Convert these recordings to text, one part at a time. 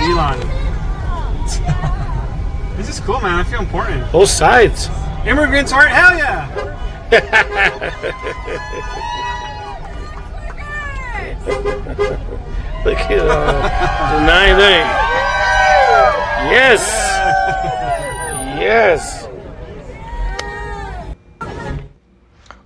Elon. This is cool, man. I feel important. Both sides. Immigrants are hell yeah. Look at the 9-8. Yes. Yes.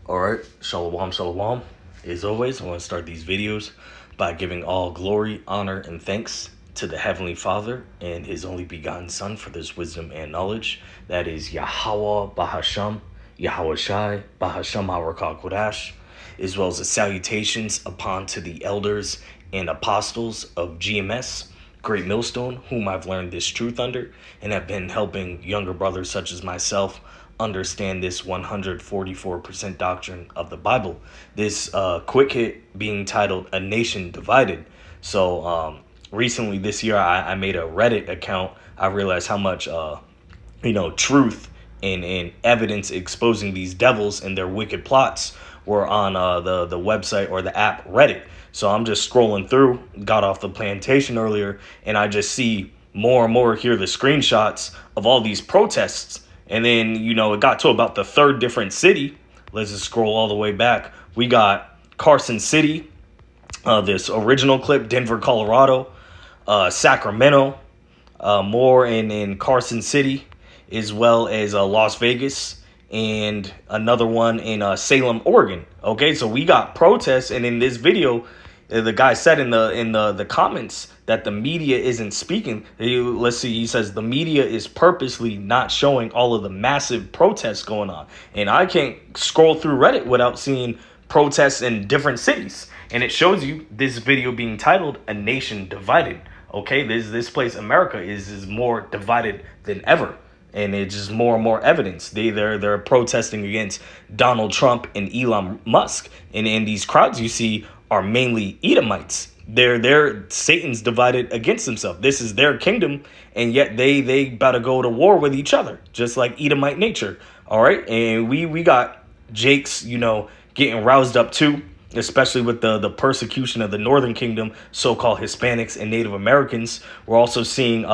All right. Shalom, shalom. As always, I want to start these videos by giving all glory, honor, and thanks to the Heavenly Father and His only begotten Son for this wisdom and knowledge. That is Yahweh Bahasham, Yahweh Shai, Bahasham Harakah Kodash, as well as the salutations upon to the elders and apostles of GMS, Great Millstone, whom I've learned this truth under, and have been helping younger brothers such as myself understand this 144% doctrine of the Bible. This quick hit being titled A Nation Divided. So recently this year I made a Reddit account. I realized how much truth and evidence exposing these devils and their wicked plots were on the website or the app Reddit. So I'm just scrolling through, got off the plantation earlier, and I just see more and more here the screenshots of all these protests. And then, it got to about the third different city. Let's just scroll all the way back. We got Carson City, this original clip, Denver, Colorado, Sacramento, more in Carson City, as well as Las Vegas, and another one in Salem, Oregon. Okay, so we got protests, and in this video, the guy said in the comments that the media isn't speaking. Let's see, he says the media is purposely not showing all of the massive protests going on. And I can't scroll through Reddit without seeing protests in different cities. And it shows you this video being titled A Nation Divided. Okay, this place, America, is more divided than ever. And it's just more and more evidence. They're protesting against Donald Trump and Elon Musk. And these crowds you see are mainly Edomites. They're Satan's divided against himself. This is their kingdom, and yet they about to go to war with each other, just like Edomite nature. All right, and we got Jake's, getting roused up too, especially with the persecution of the Northern Kingdom, so-called Hispanics and Native Americans. We're also seeing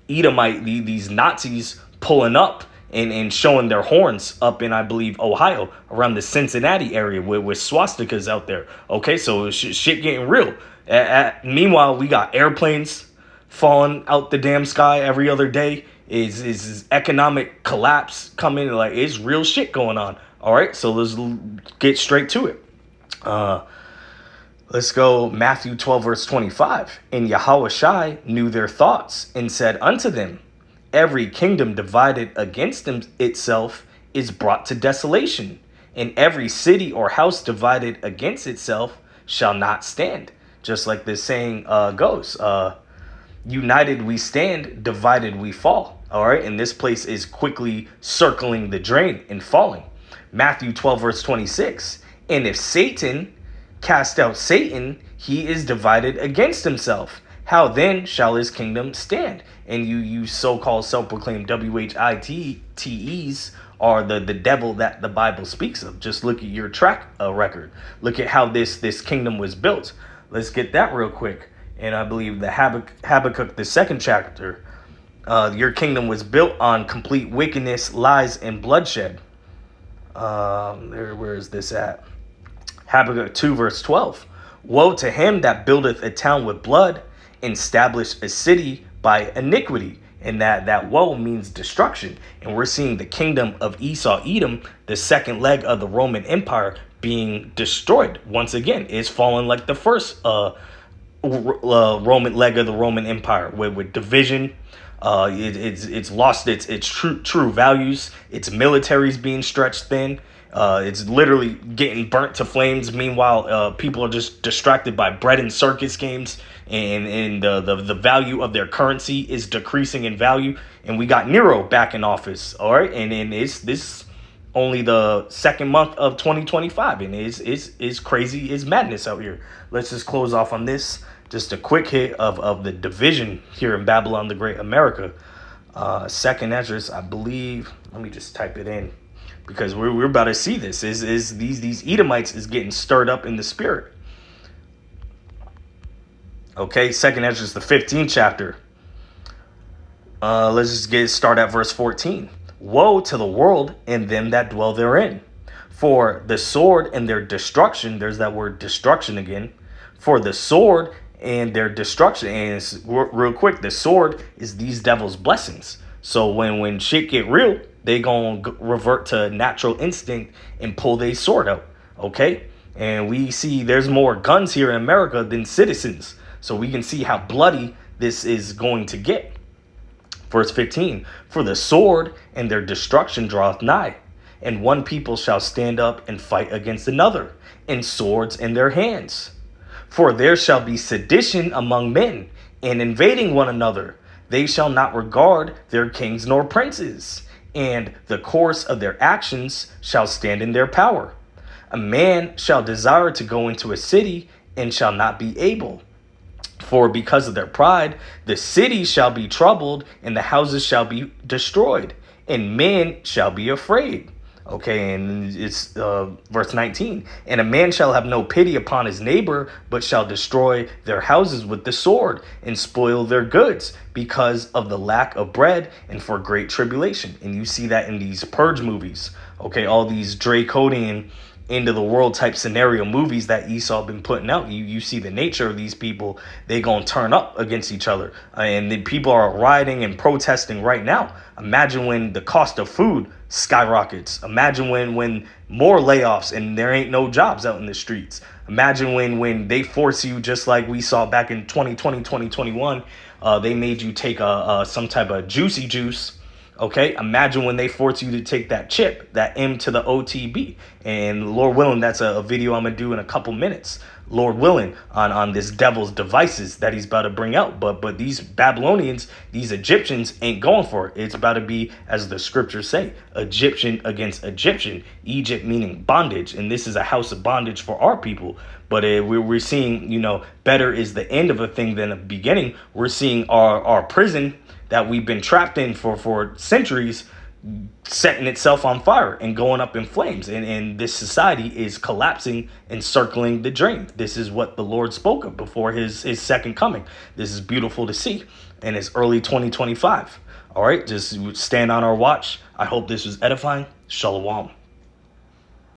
Edomite, these Nazis pulling up and showing their horns up in, I believe, Ohio, around the Cincinnati area with swastikas out there. Okay, so shit getting real. Meanwhile, we got airplanes falling out the damn sky every other day. Is economic collapse coming? Like, it's real shit going on. All right, so let's get straight to it. Let's go Matthew 12, verse 25. And Yahweh Shai knew their thoughts and said unto them, every kingdom divided against itself is brought to desolation, and every city or house divided against itself shall not stand. Just like this saying goes, united we stand, divided we fall. All right, and this place is quickly circling the drain and falling. Matthew 12, verse 26. And if Satan cast out Satan, he is divided against himself. How then shall his kingdom stand? And you so-called self-proclaimed WHITEs are the devil that the Bible speaks of. Just look at your track record. Look at how this kingdom was built. Let's get that real quick. And I believe the Habakkuk, the second chapter, your kingdom was built on complete wickedness, lies, and bloodshed. Where is this at? Habakkuk 2, verse 12. Woe to him that buildeth a town with blood, and establish a city by iniquity. And that woe means destruction. And we're seeing the kingdom of Esau, Edom, the second leg of the Roman Empire, being destroyed. Once again, it's fallen like the first Roman leg of the Roman Empire, with division. It's lost its true values. Its military's being stretched thin. It's literally getting burnt to flames. Meanwhile, people are just distracted by bread and circus games, and the value of their currency is decreasing in value. And we got Nero back in office. All right, and this only the second month of 2025, and it's crazy, it's madness out here. Let's just close off on this. Just a quick hit of the division here in Babylon the Great, America. Second Esdras, I believe. Let me just type it in, because we're about to see this. Is these Edomites is getting stirred up in the spirit. Okay, Second Esdras, the 15th chapter. Let's just get started at verse 14. Woe to the world and them that dwell therein. For the sword and their destruction, there's that word destruction again. For the sword and their destruction, and it's real quick, the sword is these devils' blessings. So when shit get real, they gonna revert to natural instinct and pull their sword out, okay? And we see there's more guns here in America than citizens. So we can see how bloody this is going to get. Verse 15, for the sword and their destruction draweth nigh, and one people shall stand up and fight against another, and swords in their hands. For there shall be sedition among men, and invading one another. They shall not regard their kings nor princes, and the course of their actions shall stand in their power. A man shall desire to go into a city, and shall not be able. For because of their pride, the city shall be troubled, and the houses shall be destroyed, and men shall be afraid. Okay, and it's verse 19. And a man shall have no pity upon his neighbor, but shall destroy their houses with the sword, and spoil their goods, because of the lack of bread, and for great tribulation. And you see that in these purge movies. Okay, all these draconian end of the world type scenario movies that Esau been putting out. You see the nature of these people. They gonna turn up against each other, and the people are rioting and protesting right now. Imagine when the cost of food skyrockets. Imagine when more layoffs and there ain't no jobs out in the streets. Imagine when they force you, just like we saw back in 2020, 2021, they made you take some type of juicy juice. Okay, imagine when they force you to take that chip, that M to the OTB. And Lord willing, that's a video I'm going to do in a couple minutes. Lord willing, on this devil's devices that he's about to bring out. But these Babylonians, these Egyptians ain't going for it. It's about to be, as the scriptures say, Egyptian against Egyptian. Egypt meaning bondage. And this is a house of bondage for our people. But we're seeing, better is the end of a thing than a beginning. We're seeing our prison that we've been trapped in for centuries setting itself on fire and going up in flames. And this society is collapsing and circling the drain. This is what the Lord spoke of before his second coming. This is beautiful to see. And it's early 2025. All right, just stand on our watch. I hope this was edifying. Shalom.